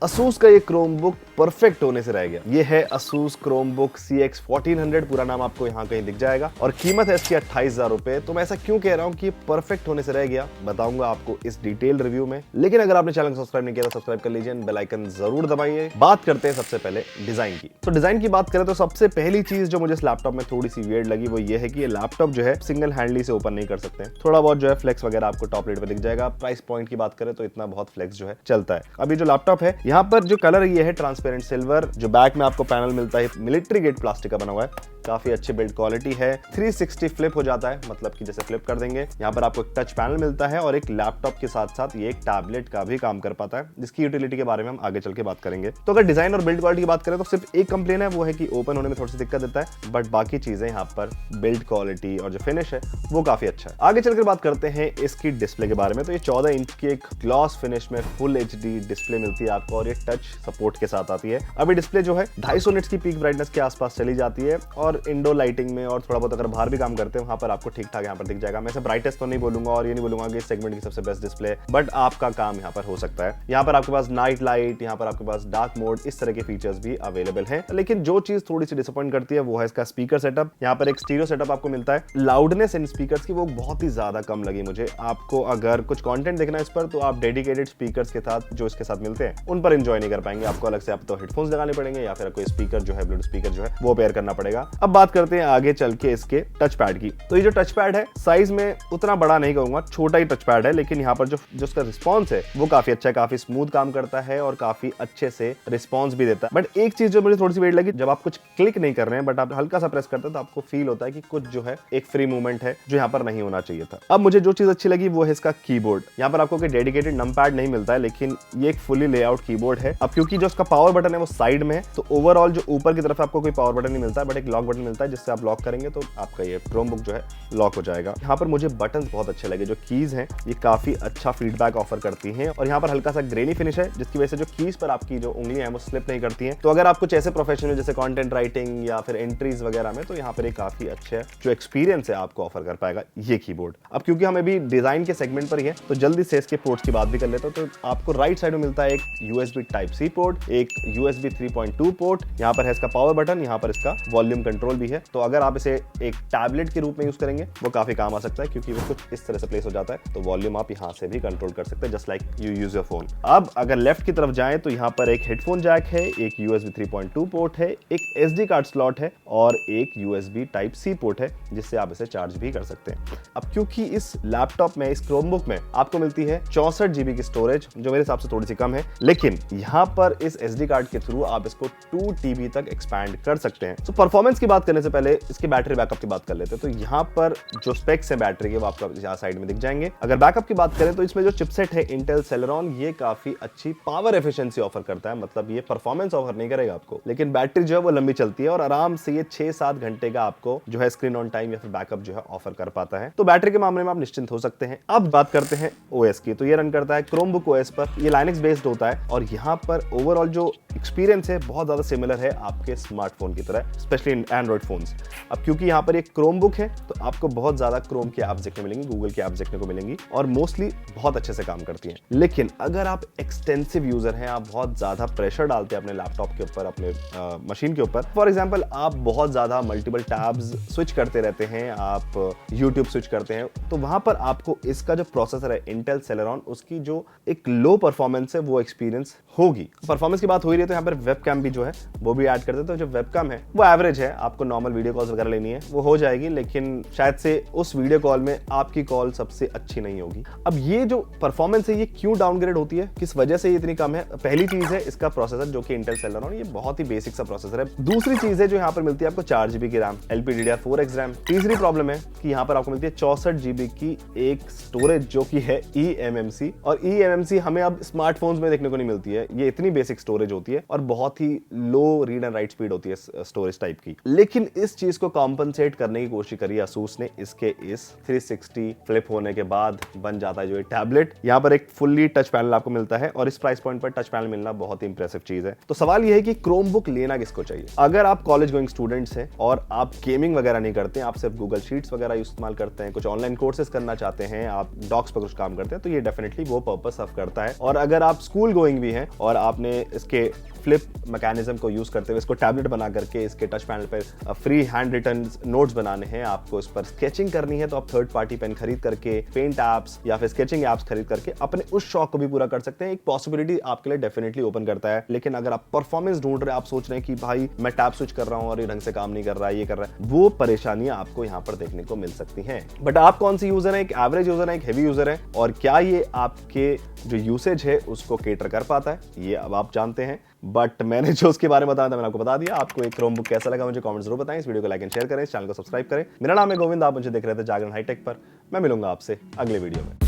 Asus का ये Chromebook perfect होने से रह गया। ये है Asus Chromebook CX 1400, पूरा नाम आपको यहाँ कहीं दिख जाएगा और कीमत है इसकी 28,000 रुपए। तो मैं ऐसा क्यों कह रहा हूँ कि ये परफेक्ट होने से रह गया, बताऊंगा आपको इस डिटेल रिव्यू में। लेकिन अगर आपने चैनल को सब्सक्राइब नहीं किया तो सब्सक्राइब कर लीजिए, बेल आइकन जरूर दबाइए। बात करते हैं सबसे पहले डिजाइन की। तो डिजाइन की बात करें तो सबसे पहली चीज जो मुझे इस लैपटॉप में थोड़ी सी वियर्ड लगी वो ये है कि ये लैपटॉप जो है सिंगल हैंडली से ओपन नहीं कर सकते हैं। थोड़ा बहुत जो है फ्लेक्स वगैरह आपको टॉप रेट पे दिख जाएगा। प्राइस पॉइंट की बात करें तो इतना बहुत फ्लेक्स जो है चलता है। अभी जो लैपटॉप है यहाँ पर जो कलर ये है ट्रांसपेरेंट सिल्वर, जो बैक में आपको पैनल मिलता है मिलिट्री ग्रेड प्लास्टिक का बना हुआ है, काफी अच्छी बिल्ड क्वालिटी है। 360 फ्लिप हो जाता है, मतलब कि जैसे फ्लिप कर देंगे। यहाँ पर आपको एक टच पैनल मिलता है और एक लैपटॉप के साथ साथ ये एक टैबलेट का भी काम कर पाता है, जिसकी यूटिलिटी के बारे में हम आगे चल के बात करेंगे। तो अगर डिजाइन और बिल्ड क्वालिटी की बात करें तो सिर्फ एक कंप्लेन है, वो है कि ओपन होने में थोड़ी सी दिक्कत देता है, बट बाकी चीजें यहाँ पर बिल्ड क्वालिटी और जो फिनिश है वो काफी अच्छा है। आगे चलकर बात करते हैं इसकी डिस्प्ले के बारे में। तो ये 14 इंच की एक ग्लॉस फिनिश में फुल HD डिस्प्ले मिलती है आपको और ये टच सपोर्ट के साथ आती है। अभी डिस्प्ले जो है 250 निट्स की पीक ब्राइटनेस के आसपास चली जाती है और इंडोर लाइटिंग में और थोड़ा बहुत अगर बाहर भी काम करते हैं वहां पर आपको ठीक ठाक यहाँ पर दिख जाएगा। मैं ब्राइटेस्ट तो नहीं बोलूंगा और ये नहीं बोलूंगा कि इस सेगमेंट की सबसे बेस्ट डिस्प्ले, बट आपका काम यहाँ पर हो सकता है। यहाँ पर आपके पास नाइट लाइट, यहाँ पर आपके पास डार्क मोड, इस तरह के फीचर्स भी अवेलेबल हैं। लेकिन जो चीज थोड़ी सी डिसअपॉइंट करती है वो है इसका स्पीकर सेटअप। यहाँ पर एक स्टीरियो सेटअप आपको मिलता है। लाउडनेस इन स्पीकर्स की वो बहुत ही ज्यादा कम लगी मुझे। आपको अगर कुछ कंटेंट देखना है इस पर तो आप डेडिकेटेड स्पीकर्स के साथ जो इसके साथ मिलते हैं उन पर एंजॉय नहीं कर पाएंगे। आपको अलग से आप तो हेडफोन्स लगाने पड़ेंगे या फिर कोई स्पीकर जो है ब्लूटूथ स्पीकर जो है वो पेयर करना पड़ेगा। अब बात करते हैं आगे चल के इसके टच पैड की। तो ये जो टच पैड है साइज में उतना बड़ा नहीं कहूंगा, छोटा ही टच पैड है, लेकिन यहाँ पर जो उसका रिस्पॉन्स है वो काफी अच्छा है, काफी स्मूथ काम करता है और काफी अच्छे से रिस्पॉन्स भी देता है। बट एक चीज जो मुझे थोड़ी सी वेट लगी, जब आप कुछ क्लिक नहीं कर रहे हैं बट आप हल्का सा प्रेस करते हैं तो आपको फील होता है कि कुछ जो है एक फ्री मूवमेंट है जो यहाँ पर नहीं होना चाहिए था। अब मुझे जो चीज अच्छी लगी वो है इसका कीबोर्ड। यहाँ पर आपको कोई डेडिकेटेड नम पैड नहीं मिलता है, लेकिन ये एक फुली लेआउट कीबोर्ड है। अब क्योंकि जो उसका पावर बटन है वो साइड में है तो ओवरऑल जो ऊपर की तरफ आपको कोई पावर बटन नहीं मिलता है, बट एक लॉक बटन मिलता है जिससे आप लॉक करेंगे तो आपका ये Chromebook जो है लॉक हो जाएगा। यहाँ पर मुझे बटन्स बहुत अच्छे लगे। जो कीज हैं ये काफी अच्छा फीडबैक ऑफर करती हैं और यहाँ पर हल्का सा ग्रेनी फिनिश है जिसकी वजह से जो कीज पर आपकी जो उंगलियां हैं वो स्लिप नहीं करती हैं। तो अगर आप कुछ ऐसे प्रोफेशन में जैसे कंटेंट राइटिंग या फिर एंट्रीज वगैरह में, तो यहाँ पर एक काफी अच्छे जो एक्सपीरियंस है आपको ऑफर कर पाएगा ये कीबोर्ड। अब क्योंकि हम अभी डिजाइन के सेगमेंट पर ही है तो जल्दी से इसके पोर्ट्स की बात भी कर लेते हैं। तो आपको राइट साइड में मिलता है एक USB Type-C पोर्ट, एक USB 3.2 पोर्ट, यहाँ पर है इसका पावर बटन, यहाँ पर इसका वॉल्यूम कंट्रोल भी है। तो अगर आप इसे एक टैबलेट के रूप में यूज करेंगे वो काफी काम आ सकता है, क्योंकि वो कुछ इस तरह से प्लेस हो जाता है तो वॉल्यूम आप यहाँ से भी कंट्रोल कर सकते हैं, just like you use your phone. अब अगर लेफ्ट की तरफ जाएं तो यहाँ पर एक हेडफोन जैक है, एक USB 3.2 पोर्ट है, एक SD कार्ड स्लॉट है और एक USB Type-C पोर्ट है जिससे आप इसे चार्ज भी कर सकते हैं। अब क्योंकि इस लैपटॉप में, इस Chromebook में आपको मिलती है 64 GB की स्टोरेज, जो मेरे हिसाब से थोड़ी सी कम है, लेकिन यहाँ पर इस SD कार्ड के थ्रू आप इसको 2 TB तक एक्सपैंड कर सकते हैं। तो परफॉर्मेंस की बात करने से पहले इसके बैटरी बैकअप की बात कर लेते हैं। तो यहाँ पर जो स्पेक्स है बैटरी के वो आपको यहाँ साइड में दिख जाएंगे। अगर बैकअप की बात करें तो इसमें जो चिपसेट है इंटेल Celeron, ये काफी अच्छी पावर एफिशिएंसी ऑफर करता है। मतलब ये परफॉर्मेंस ऑफर नहीं करेगा आपको, लेकिन बैटरी जो है वो लंबी चलती है और आराम से ये 6-7 घंटे का आपको जो है स्क्रीन ऑन टाइम या फिर बैकअप जो है ऑफर कर पाता है। तो बैटरी के मामले में आप निश्चिंत हो सकते हैं। अब बात करते हैं OS की। तो ये रन करता है Chromebook OS पर, ये Linux बेस्ड होता है और यहाँ पर ओवरऑल जो एक्सपीरियंस है बहुत ज्यादा सिमिलर है आपके स्मार्टफोन की तरह, स्पेशली एंड्रॉइड फोन्स। अब क्योंकि यहाँ पर एक Chromebook है तो आपको बहुत ज्यादा क्रोम की ऐप्स देखने मिलेंगी, गूगल की ऐप्स देखने को मिलेंगी और मोस्टली बहुत अच्छे से काम करती हैं। लेकिन अगर आप एक्सटेंसिव यूजर हैं, आप बहुत ज्यादा प्रेशर डालते हैं अपने लैपटॉप के ऊपर, अपने मशीन के ऊपर, फॉर एग्जांपल आप बहुत ज्यादा मल्टीपल टैब्स स्विच करते रहते हैं, आप यूट्यूब स्विच करते हैं, तो वहां पर आपको इसका जो प्रोसेसर है इंटेल Celeron, उसकी जो एक लो परफॉर्मेंस है वो एक्सपीरियंस होगी। परफॉर्मेंस की बात हो रही है तो यहाँ पर वेबकैम भी जो है वो भी ऐड करते हैं। तो जो वेबकैम है वो एवरेज है, आपको नॉर्मल वीडियो कॉल्स वगैरह लेनी है वो हो जाएगी, लेकिन शायद से उस वीडियो कॉल में आपकी कॉल सबसे अच्छी नहीं होगी। अब ये जो परफॉर्मेंस है ये क्यों डाउनग्रेड होती है, किस वजह से ये इतनी कम है? पहली चीज है इसका प्रोसेसर जो कि इंटेल Celeron, ये बहुत ही बेसिक सा प्रोसेसर है। दूसरी चीज है जो यहाँ पर मिलती है आपको 4 GB की रैम, LPDDR4X रैम। तीसरी प्रॉब्लम है कि यहाँ पर आपको मिलती है 64 GB की एक स्टोरेज जो कि है eMMC, और eMMC हमें अब स्मार्टफोन्स में देखने को नहीं मिलती है। ये इतनी बेसिक स्टोरेज होती है और बहुत ही लो रीड एंड राइट स्पीड होती है स्टोरेज टाइप की। लेकिन इस चीज को कॉम्पनसेट करने की कोशिश करी Asus ने इसके इस 360 फ्लिप होने के बाद बन जाता है जो ये टैबलेट। यहाँ पर एक फुल्ली टच पैनल आपको मिलता है और इस प्राइस पॉइंट पर टच पैनल मिलना बहुत ही इंप्रेसिव चीज है। तो सवाल ये है कि क्रोमबुक लेना किसको चाहिए? अगर आप कॉलेज गोइंग स्टूडेंट्स हैं और आप गेमिंग वगैरह नहीं करते हैं, आप सिर्फ गूगल शीट्स वगैरह इस्तेमाल करते हैं, कुछ ऑनलाइन कोर्सेज करना चाहते हैं, आप डॉक्स पर कुछ काम करते हैं, तो ये डेफिनेटली वो पर्पस सर्व करता है। और अगर आप स्कूल गोइंग भी हैं और आपने इसके फ्लिप मैकेनिज्म को यूज करते हुए इसको टैबलेट बना करके इसके टच पैनल पर फ्री हैंड रिटन नोट्स बनाने हैं, आपको इस पर स्केचिंग करनी है, तो आप थर्ड पार्टी पेन खरीद करके पेंट ऐप्स या फिर स्केचिंग ऐप्स खरीद करके अपने उस शौक को भी पूरा कर सकते हैं। एक पॉसिबिलिटी आपके लिए डेफिनेटली ओपन करता है। लेकिन अगर आप परफॉर्मेंस ढूंढ रहे हैं, आप सोच रहे हैं कि भाई मैं टैब स्विच कर रहा हूं और ये ढंग से काम नहीं कर रहा है, ये कर रहा है, वो परेशानियां आपको यहां पर देखने को मिल सकती हैं। बट आप कौन सी यूजर है? एक एवरेज यूजर है, एक हेवी यूजर है, और क्या ये आपके जो यूसेज है उसको केटर कर पाता है, ये अब आप जानते हैं। बट मैंने जो उसके बारे में बताया था मैंने आपको बता दिया। आपको एक क्रोमबुक कैसा लगा मुझे कमेंट जरूर बताएं। इस वीडियो को लाइक एंड शेयर करें, इस चैनल को सब्सक्राइब करें। मेरा नाम है गोविंद, आप मुझे देख रहे थे जागरण हाईटेक पर। मैं मिलूंगा आपसे अगले वीडियो में।